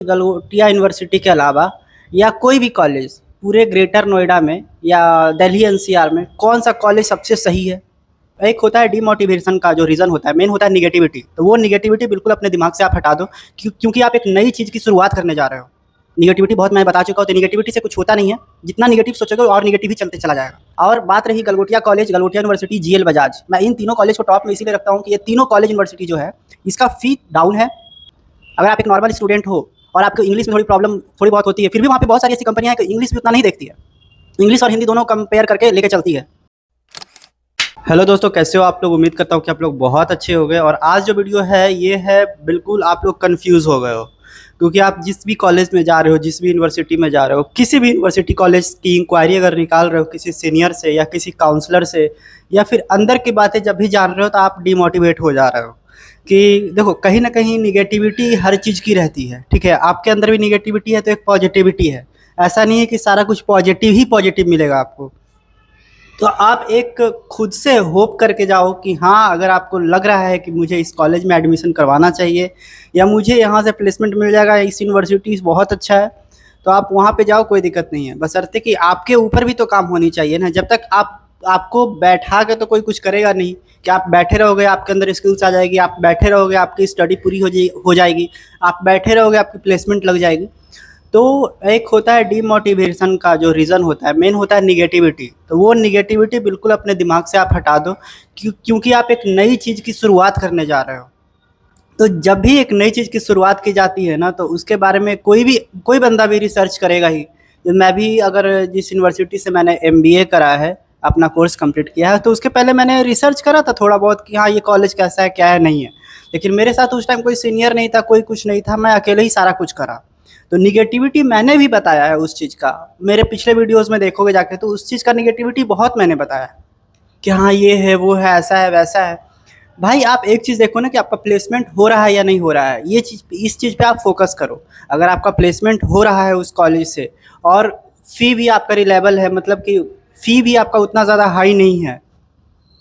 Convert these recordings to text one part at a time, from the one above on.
Galgotia university के अलावा या कोई भी कॉलेज पूरे ग्रेटर नोएडा में या दिल्ली एनसीआर में कौन सा कॉलेज सबसे सही है? एक होता है डीमोटिवेशन का जो रीज़न होता है, मेन होता है निगेटिविटी। तो वो निगेटिविटी बिल्कुल अपने दिमाग से आप हटा दो, क्योंकि आप एक नई चीज़ की शुरुआत करने जा रहे हो। निगेटिविटी बहुत मैं बता चुका हूँ, तो निगेटिविटी से कुछ होता नहीं है। जितना निगेटिव सोचोगे और निगेटिव ही चलते चला जाएगा। और बात रही Galgotia college, Galgotia university, GL Bajaj, मैं इन तीनों कॉलेज को टॉप में इसीलिए रखता हूँ कि ये तीनों कॉलेज यूनिवर्सिटी जो है, इसका फी डाउन है। अगर आप एक नॉर्मल स्टूडेंट हो और आपको इंग्लिश में थोड़ी बहुत होती है, फिर भी वहाँ पे बहुत सारी ऐसी कंपनियाँ हैं कि इंग्लिश भी उतना नहीं देखती है। इंग्लिश और हिंदी दोनों कंपेयर करके लेके चलती है। हेलो दोस्तों, कैसे हो आप लोग? उम्मीद करता हूँ कि आप लोग बहुत अच्छे हो गए। और आज जो वीडियो है ये है, बिल्कुल आप लोग कंफ्यूज हो गए हो, क्योंकि आप जिस भी कॉलेज में जा रहे हो, जिस भी यूनिवर्सिटी में जा रहे हो, किसी भी यूनिवर्सिटी कॉलेज की इंक्वायरी अगर निकाल रहे हो किसी सीनियर से या किसी काउंसलर से, या फिर अंदर की बातें जब भी जान रहे हो, तो आप डिमोटिवेट हो जा रहे हो कि देखो, कहीं ना कहीं निगेटिविटी हर चीज़ की रहती है। ठीक है, आपके अंदर भी निगेटिविटी है तो एक पॉजिटिविटी है। ऐसा नहीं है कि सारा कुछ पॉजिटिव ही पॉजिटिव मिलेगा आपको। तो आप एक खुद से होप करके जाओ कि हाँ, अगर आपको लग रहा है कि मुझे इस कॉलेज में एडमिशन करवाना चाहिए या मुझे यहाँ से प्लेसमेंट मिल जाएगा, इस यूनिवर्सिटी बहुत अच्छा है, तो आप वहाँ पे जाओ, कोई दिक्कत नहीं है। बशर्ते कि आपके ऊपर भी तो काम होनी चाहिए ना। जब तक आपको बैठा के तो कोई कुछ करेगा नहीं कि आप बैठे रहोगे आपके अंदर स्किल्स आ जाएगी, आप बैठे रहोगे आपकी स्टडी पूरी हो जाएगी, आप बैठे रहोगे आपकी प्लेसमेंट लग जाएगी। तो एक होता है डीमोटिवेशन का जो रीज़न होता है, मेन होता है निगेटिविटी। तो वो निगेटिविटी बिल्कुल अपने दिमाग से आप हटा दो, क्योंकि आप एक नई चीज़ की शुरुआत करने जा रहे हो। तो जब भी एक नई चीज़ की शुरुआत की जाती है ना, तो उसके बारे में कोई बंदा भी रिसर्च करेगा ही। मैं भी अगर जिस यूनिवर्सिटी से मैंने एमबीए करा है, अपना कोर्स कंप्लीट किया है, तो उसके पहले मैंने रिसर्च करा था थोड़ा बहुत कि हाँ, ये कॉलेज कैसा है, क्या है, नहीं है। लेकिन मेरे साथ उस टाइम कोई सीनियर नहीं था, कोई कुछ नहीं था, मैं अकेले ही सारा कुछ करा। तो निगेटिविटी मैंने भी बताया है उस चीज़ का। मेरे पिछले वीडियोज़ में देखोगे जाके, तो उस चीज़ का निगेटिविटी बहुत मैंने बताया है कि हाँ, ये है, वो है, ऐसा है, वैसा है। भाई, आप एक चीज़ देखो ना कि आपका प्लेसमेंट हो रहा है या नहीं हो रहा है। ये चीज़, इस चीज़ पे आप फोकस करो। अगर आपका प्लेसमेंट हो रहा है उस कॉलेज से और फ़ी भी आपका रिलेबल है, मतलब कि फ़ी भी आपका उतना ज़्यादा हाई नहीं है,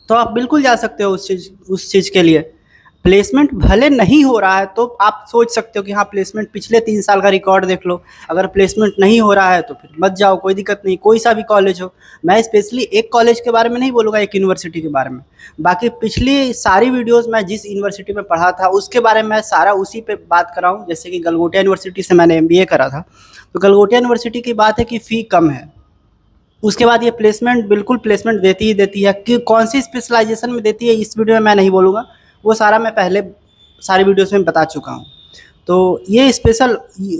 तो आप बिल्कुल जा सकते हो उस चीज़ के लिए। प्लेसमेंट भले नहीं हो रहा है तो आप सोच सकते हो कि हाँ, प्लेसमेंट पिछले 3 साल का रिकॉर्ड देख लो। अगर प्लेसमेंट नहीं हो रहा है तो फिर मत जाओ, कोई दिक्कत नहीं, कोई सा भी कॉलेज हो। मैं स्पेशली एक कॉलेज के बारे में नहीं बोलूँगा, एक यूनिवर्सिटी के बारे में। बाकी पिछली सारी वीडियोज़ मैं जिस यूनिवर्सिटी में पढ़ा था उसके बारे में मैं सारा उसी पे बात कर रहा हूँ। जैसे कि गलगोटिया यूनिवर्सिटी से मैंने एमबीए करा था, तो गलगोटिया यूनिवर्सिटी की बात है कि फ़ी कम है। उसके बाद ये प्लेसमेंट बिल्कुल प्लेसमेंट देती ही देती है। कि कौन सी स्पेशलाइजेशन में देती है इस वीडियो में मैं नहीं बोलूँगा, वो सारा मैं पहले सारी वीडियोस में बता चुका हूँ। तो ये स्पेशल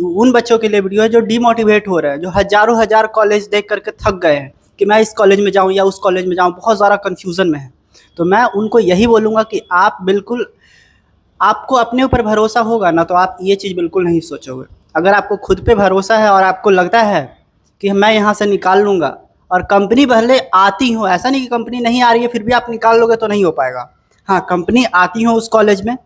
उन बच्चों के लिए वीडियो है जो डीमोटिवेट हो रहे हैं, जो हज़ारों हज़ार कॉलेज देख करके थक गए हैं कि मैं इस कॉलेज में जाऊँ या उस कॉलेज में जाऊँ, बहुत ज़्यादा कन्फ्यूज़न में है। तो मैं उनको यही बोलूँगा कि आप बिल्कुल, आपको अपने ऊपर भरोसा होगा ना, तो आप ये चीज़ बिल्कुल नहीं सोचोगे। अगर आपको खुद पे भरोसा है और आपको लगता है कि मैं यहाँ से निकाल लूँगा, और कंपनी भले आती हो, ऐसा नहीं कि कंपनी नहीं आ रही है फिर भी आप निकाल लोगे, तो नहीं हो पाएगा। हाँ, कंपनी आती हो उस कॉलेज में,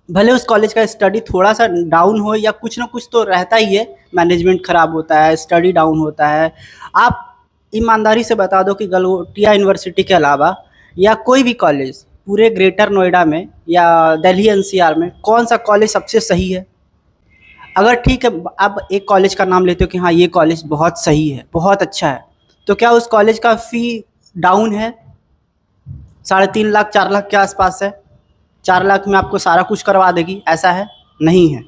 भले उस कॉलेज का स्टडी थोड़ा सा डाउन हो या कुछ ना कुछ तो रहता ही है, मैनेजमेंट ख़राब होता है, स्टडी डाउन होता है। आप ईमानदारी से बता दो कि गलगोटिया यूनिवर्सिटी के अलावा या कोई भी कॉलेज पूरे ग्रेटर नोएडा में या दिल्ली एनसीआर में कौन सा कॉलेज सबसे सही है? अगर ठीक है, आप एक कॉलेज का नाम लेते हो कि हाँ, ये कॉलेज बहुत सही है, बहुत अच्छा है, तो क्या उस कॉलेज का फ़ी डाउन है? 3.5 लाख 4 लाख के आसपास है। 4 लाख में आपको सारा कुछ करवा देगी, ऐसा है? नहीं है।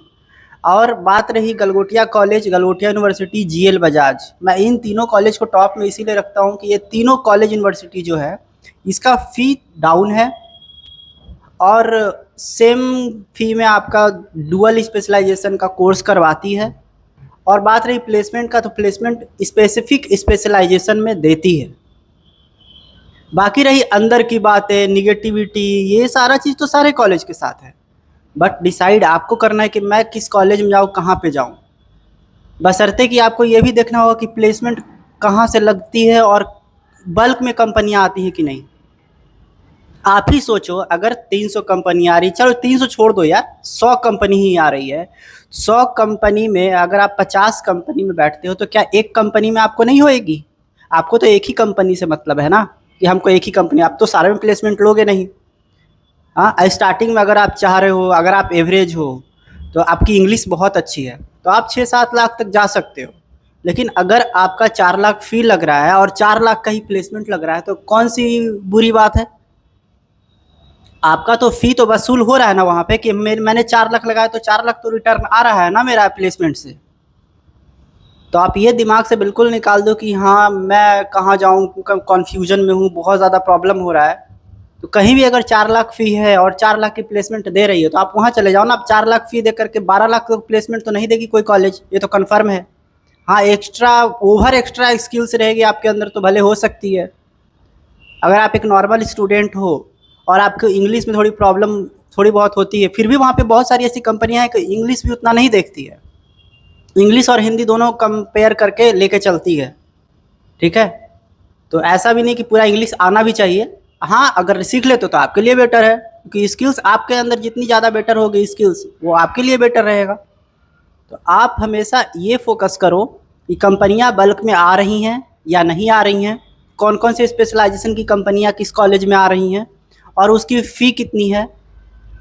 और बात रही Galgotia college, Galgotia university, GL Bajaj, मैं इन तीनों कॉलेज को टॉप में इसीलिए रखता हूँ कि ये तीनों कॉलेज यूनिवर्सिटी जो है, इसका फ़ी डाउन है और सेम फ़ी में आपका डुअल स्पेशलाइजेशन का कोर्स करवाती है। और बात रही प्लेसमेंट का, तो प्लेसमेंट स्पेसिफिक स्पेशलाइजेशन में देती है। बाकी रही अंदर की बातें, निगेटिविटी, ये सारा चीज़ तो सारे कॉलेज के साथ है। बट डिसाइड आपको करना है कि मैं किस कॉलेज में जाऊँ, कहाँ पे जाऊँ। बशर्ते कि आपको ये भी देखना होगा कि प्लेसमेंट कहाँ से लगती है और बल्क में कंपनियाँ आती हैं कि नहीं। आप ही सोचो, अगर 300 कंपनी आ रही, चलो 300 छोड़ दो यार, 100 कंपनी ही आ रही है। 100 कंपनी में अगर आप 50 कंपनी में बैठते हो, तो क्या एक कंपनी में आपको नहीं होएगी? आपको तो एक ही कंपनी से मतलब है ना, कि हमको एक ही कंपनी, आप तो सारे में प्लेसमेंट लोगे नहीं। हाँ, स्टार्टिंग में अगर आप चाह रहे हो, अगर आप एवरेज हो, तो आपकी इंग्लिश बहुत अच्छी है, तो आप 6-7 लाख तक जा सकते हो। लेकिन अगर आपका 4 लाख फ़ी लग रहा है और 4 लाख का ही प्लेसमेंट लग रहा है तो कौन सी बुरी बात है? आपका तो फ़ी तो वसूल हो रहा है ना वहाँ पे कि मैंने 4 लाख लगाया तो 4 लाख तो रिटर्न आ रहा है ना मेरा प्लेसमेंट से। तो आप ये दिमाग से बिल्कुल निकाल दो कि हाँ मैं कहाँ जाऊँ, कन्फ्यूजन में हूँ, बहुत ज़्यादा प्रॉब्लम हो रहा है। तो कहीं भी अगर 4 लाख फ़ी है और 4 लाख की प्लेसमेंट दे रही है तो आप वहाँ चले जाओ ना। आप 4 लाख फ़ी दे करके 12 लाख का प्लेसमेंट तो नहीं देगी कोई कॉलेज, ये तो कन्फर्म है। हाँ, एक्स्ट्रा स्किल्स रहेगी आपके अंदर तो भले हो सकती है। अगर आप एक नॉर्मल स्टूडेंट हो और आपको इंग्लिश में थोड़ी प्रॉब्लम थोड़ी बहुत होती है, फिर भी वहाँ पे बहुत सारी ऐसी कंपनियाँ हैं कि इंग्लिश भी उतना नहीं देखती है। इंग्लिश और हिंदी दोनों कंपेयर करके लेके चलती है, ठीक है? तो ऐसा भी नहीं कि पूरा इंग्लिश आना भी चाहिए। हाँ, अगर सीख लेते तो आपके लिए बेटर है, क्योंकि स्किल्स आपके अंदर जितनी ज़्यादा बेटर होगी स्किल्स, वो आपके लिए बेटर रहेगा। तो आप हमेशा ये फोकस करो कि कंपनियां बल्क में आ रही हैं या नहीं आ रही हैं, कौन कौन से स्पेशलाइजेशन की कंपनियां किस कॉलेज में आ रही हैं और उसकी फ़ी कितनी है।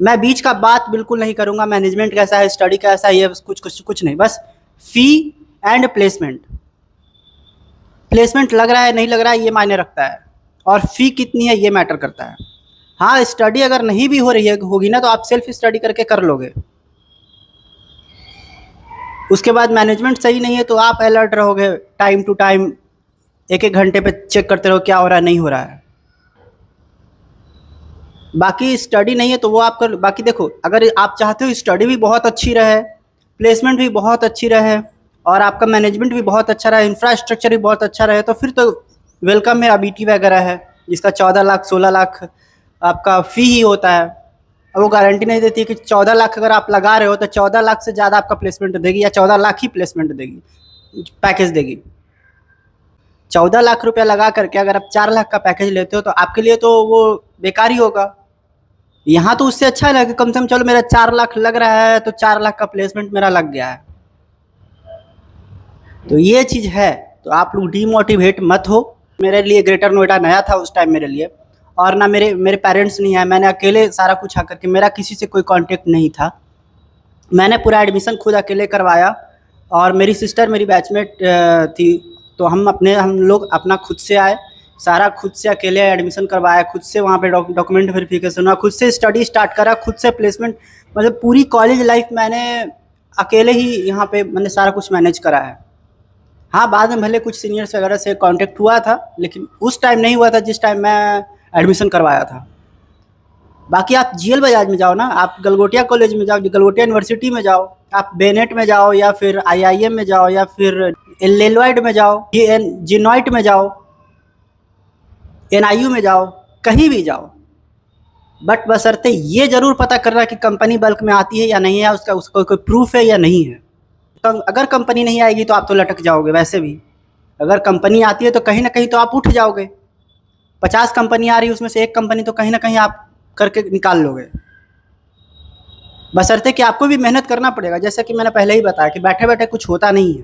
मैं बीच का बात बिल्कुल नहीं करूँगा, मैनेजमेंट कैसा है, स्टडी कैसा है, ये कुछ नहीं, बस फ़ी एंड प्लेसमेंट। प्लेसमेंट लग रहा है नहीं लग रहा है ये मायने रखता है, और फ़ी कितनी है ये मैटर करता है। हाँ, स्टडी अगर नहीं भी हो रही है होगी ना तो आप सेल्फ स्टडी करके कर लोगे। उसके बाद मैनेजमेंट सही नहीं है तो आप अलर्ट रहोगे, टाइम टू टाइम एक एक घंटे पे चेक करते रहो क्या हो रहा है नहीं हो रहा है। बाकी स्टडी नहीं है तो वो आप कर। बाकी देखो, अगर आप चाहते हो स्टडी भी बहुत अच्छी रहे, प्लेसमेंट भी बहुत अच्छी रहे और आपका मैनेजमेंट भी बहुत अच्छा रहे, इंफ्रास्ट्रक्चर भी बहुत अच्छा रहे, तो फिर तो वेलकम है। अबीटी वगैरह है जिसका 14 लाख 16 लाख आपका फ़ी ही होता है। अब वो गारंटी नहीं देती कि 14 लाख अगर आप लगा रहे हो तो 14 लाख से ज़्यादा आपका प्लेसमेंट देगी या 14 लाख ही प्लेसमेंट देगी, पैकेज देगी। 14 लाख रुपया लगा करके अगर आप 4 लाख का पैकेज लेते हो तो आपके लिए तो वो बेकार ही होगा। यहाँ तो उससे अच्छा है कि कम से कम चलो मेरा 4 लाख लग रहा है तो 4 लाख का प्लेसमेंट मेरा लग गया है। तो ये चीज़ है, तो आप लोग डीमोटिवेट मत हो। मेरे लिए ग्रेटर नोएडा नया था उस टाइम मेरे लिए, और ना मेरे पेरेंट्स नहीं आए, मैंने अकेले सारा कुछ आकर के, मेरा किसी से कोई कांटेक्ट नहीं था। मैंने पूरा एडमिशन खुद अकेले करवाया और मेरी सिस्टर मेरी बैचमेट थी, तो हम लोग अपना खुद से आए, सारा खुद से अकेले एडमिशन करवाया, खुद से वहाँ पे डॉक्यूमेंट वेरिफिकेशन हुआ, खुद से स्टडी स्टार्ट करा, खुद से प्लेसमेंट, मतलब पूरी कॉलेज लाइफ मैंने अकेले ही यहाँ पे मैंने सारा कुछ मैनेज करा है। हाँ, बाद में भले कुछ सीनियर्स वगैरह से कांटेक्ट हुआ था, लेकिन उस टाइम नहीं हुआ था जिस टाइम मैं एडमिशन करवाया था। बाकी आप जीएल बजाज में जाओ ना, आप गलगोटिया कॉलेज में जाओ, गलगोटिया यूनिवर्सिटी में जाओ, आप बेनेट में जाओ या फिर आईआईएम में जाओ या फिर एलेलॉयड में जाओ, जिनॉइट में जाओ, एनआईयू में जाओ, कहीं भी जाओ, बट बशर्ते ये ज़रूर पता करना कि कंपनी बल्क में आती है या नहीं है, उसका कोई प्रूफ है या नहीं है। तो अगर कंपनी नहीं आएगी तो आप तो लटक जाओगे वैसे भी। अगर कंपनी आती है तो कहीं ना कहीं तो आप उठ जाओगे। 50 कंपनी आ रही है उसमें से एक कंपनी तो कहीं ना कहीं आप करके निकाल लोगे, बशर्ते कि आपको भी मेहनत करना पड़ेगा। जैसा कि मैंने पहले ही बताया कि बैठे बैठे कुछ होता नहीं है।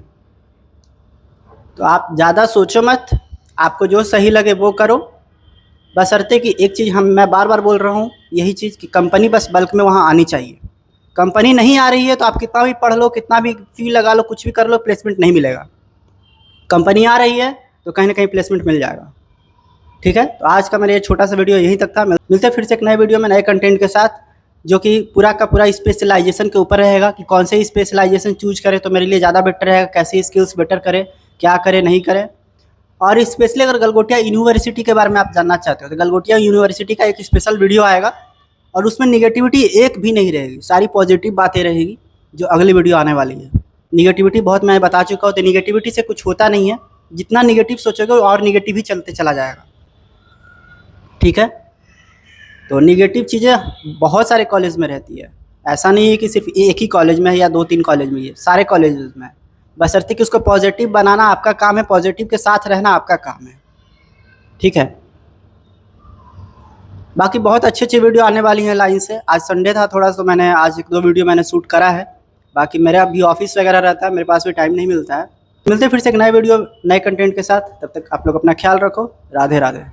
तो आप ज़्यादा सोचो मत, आपको जो सही लगे वो करो, बशर्ते कि एक चीज़ मैं बार बार बोल रहा हूँ, यही चीज़ कि कंपनी बस बल्क में वहाँ आनी चाहिए। कंपनी नहीं आ रही है तो आप कितना भी पढ़ लो, कितना भी फी लगा लो, कुछ भी कर लो, प्लेसमेंट नहीं मिलेगा। कंपनी आ रही है तो कहीं ना कहीं प्लेसमेंट मिल जाएगा। ठीक है, तो आज का मेरा ये छोटा सा वीडियो यहीं तक था। मिलते हैं फिर से एक नए वीडियो में नए कंटेंट के साथ, जो कि पूरा का पूरा स्पेशलाइजेशन के ऊपर रहेगा कि कौन से स्पेशलाइजेशन चूज करें तो मेरे लिए ज़्यादा बेटर रहेगा, कैसे स्किल्स बेटर करें, क्या करें नहीं करें। और स्पेशली अगर गलगोटिया यूनिवर्सिटी के बारे में आप जानना चाहते हो तो गलगोटिया यूनिवर्सिटी का एक स्पेशल वीडियो आएगा और उसमें निगेटिविटी एक भी नहीं रहेगी, सारी पॉजिटिव बातें रहेगी जो अगली वीडियो आने वाली है। निगेटिविटी बहुत मैं बता चुका हूँ, तो निगेटिविटी से कुछ होता नहीं है, जितना निगेटिव सोचोगे और निगेटिव ही चलते चला जाएगा। ठीक है, तो निगेटिव चीज़ें बहुत सारे कॉलेज में रहती है, ऐसा नहीं है कि सिर्फ एक ही कॉलेज में है या 2-3 कॉलेज में, ये सारे कॉलेज में है। बशर्ते कि उसको पॉजिटिव बनाना आपका काम है, पॉजिटिव के साथ रहना आपका काम है। ठीक है, बाकी बहुत अच्छी अच्छी वीडियो आने वाली हैं लाइन से। आज संडे था थोड़ा, तो मैंने आज 1-2 वीडियो मैंने शूट करा है। बाकी मेरा अभी ऑफिस वगैरह रहता है, मेरे पास भी टाइम नहीं मिलता है। मिलते हैं फिर से एक नए वीडियो नए कंटेंट के साथ, तब तक आप लोग अपना ख्याल रखो। राधे राधे।